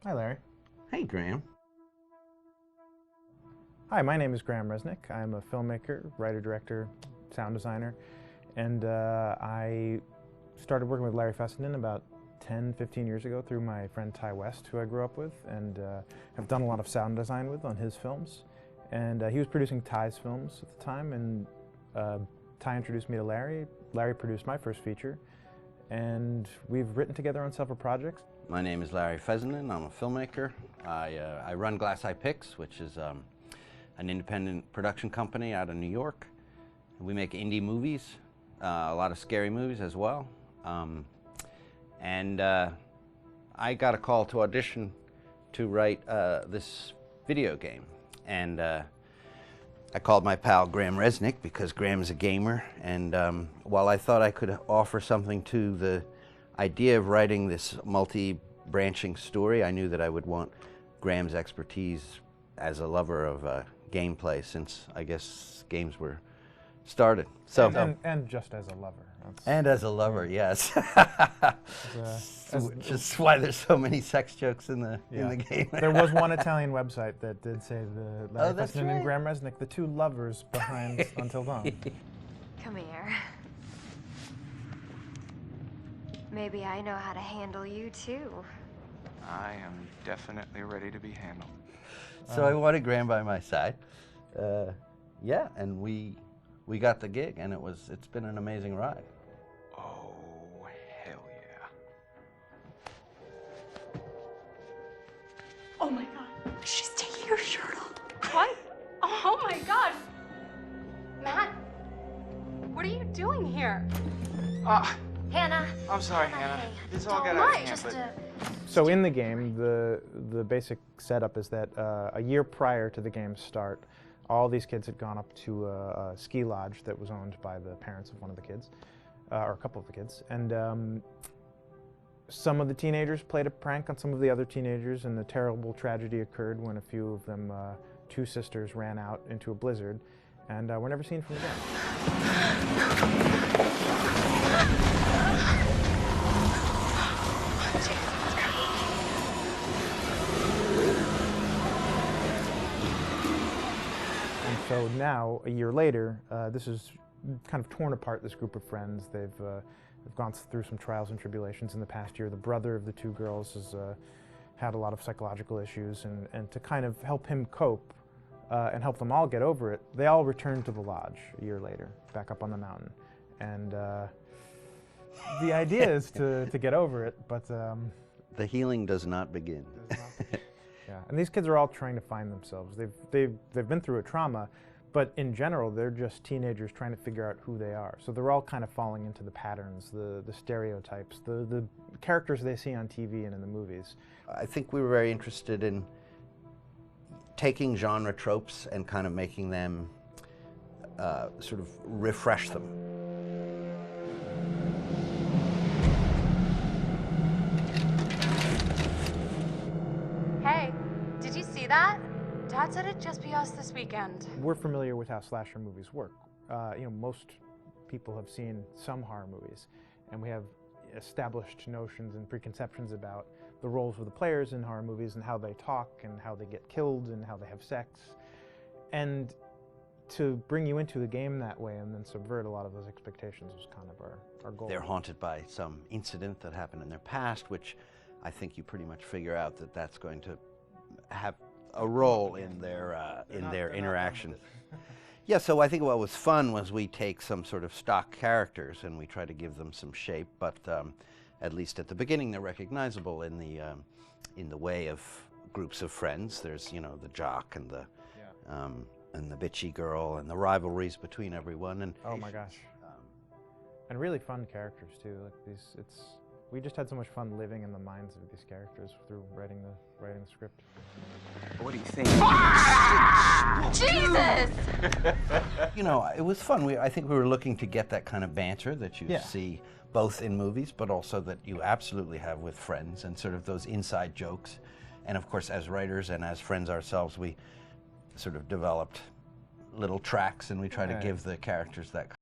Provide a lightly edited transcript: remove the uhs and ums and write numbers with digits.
Hi, Larry. Hey, Graham. Hi, my name is Graham Resnick. I'm a filmmaker, writer, director, sound designer, and I started working with Larry Fessenden about 10, 15 years ago through my friend Ty West, who I grew up with, and have done a lot of sound design with on his films. And he was producing Ty's films at the time, and Ty introduced me to Larry. Larry produced my first feature, and we've written together on several projects. My name is Larry Fessenden. I'm a filmmaker. I run Glass Eye Pix, which is an independent production company out of New York. We make indie movies, a lot of scary movies as well. I got a call to audition to write this video game. And I called my pal Graham Resnick because Graham is a gamer. And while I thought I could offer something to the idea of writing this multi-branching story, I knew that I would want Graham's expertise as a lover of gameplay, since I guess games were started. So and just as a lover. And as a lover, yes. As Just why there's so many sex jokes in the game. There was one Italian website that did say the Larry that's Fessenden and right. Graham Resnick, the two lovers behind Until Dawn. Come here. Maybe I know how to handle you too. I am definitely ready to be handled. So I wanted Graham by my side. Yeah, and we got the gig, and it's been an amazing ride. Oh, hell yeah. Oh my god, she's taking her shirt off. What? Oh my god. Matt, what are you doing here? Hannah. I'm sorry, Hannah. This all got out of hand, but So in the game, the basic setup is that a year prior to the game's start, all these kids had gone up to a ski lodge that was owned by the parents of one of the kids, or a couple of the kids, and some of the teenagers played a prank on some of the other teenagers, and a terrible tragedy occurred when a few of them, two sisters, ran out into a blizzard, and were never seen from again. So now, a year later, this is kind of torn apart, this group of friends. They've gone through some trials and tribulations in the past year. The brother of the two girls has had a lot of psychological issues, and to kind of help him cope and help them all get over it, they all returned to the lodge a year later, back up on the mountain. And the idea is to get over it, but... The healing does not begin. Yeah, and these kids are all trying to find themselves. They've been through a trauma, but in general, they're just teenagers trying to figure out who they are. So they're all kind of falling into the patterns, the stereotypes, the characters they see on TV and in the movies. I think we were very interested in taking genre tropes and kind of making them sort of refresh them. Hey, did you see that? Dad said it'd just be us this weekend. We're familiar with how slasher movies work. Most people have seen some horror movies, and we have established notions and preconceptions about the roles of the players in horror movies and how they talk and how they get killed and how they have sex. And to bring you into the game that way and then subvert a lot of those expectations was kind of our goal. They're haunted by some incident that happened in their past, which I think you pretty much figure out that that's going to have a role in their interaction. Yeah, so I think what was fun was we take some sort of stock characters and we try to give them some shape, but at least at the beginning they're recognizable in the way of groups of friends. There's the jock and the bitchy girl and the rivalries between everyone. And oh my gosh, and really fun characters too. Like we just had so much fun living in the minds of these characters through writing the script. what do you think? Jesus! It was fun. I think we were looking to get that kind of banter that you see both in movies, but also that you absolutely have with friends, and sort of those inside jokes. And of course, as writers and as friends ourselves, we sort of developed little tracks, and we try to give the characters that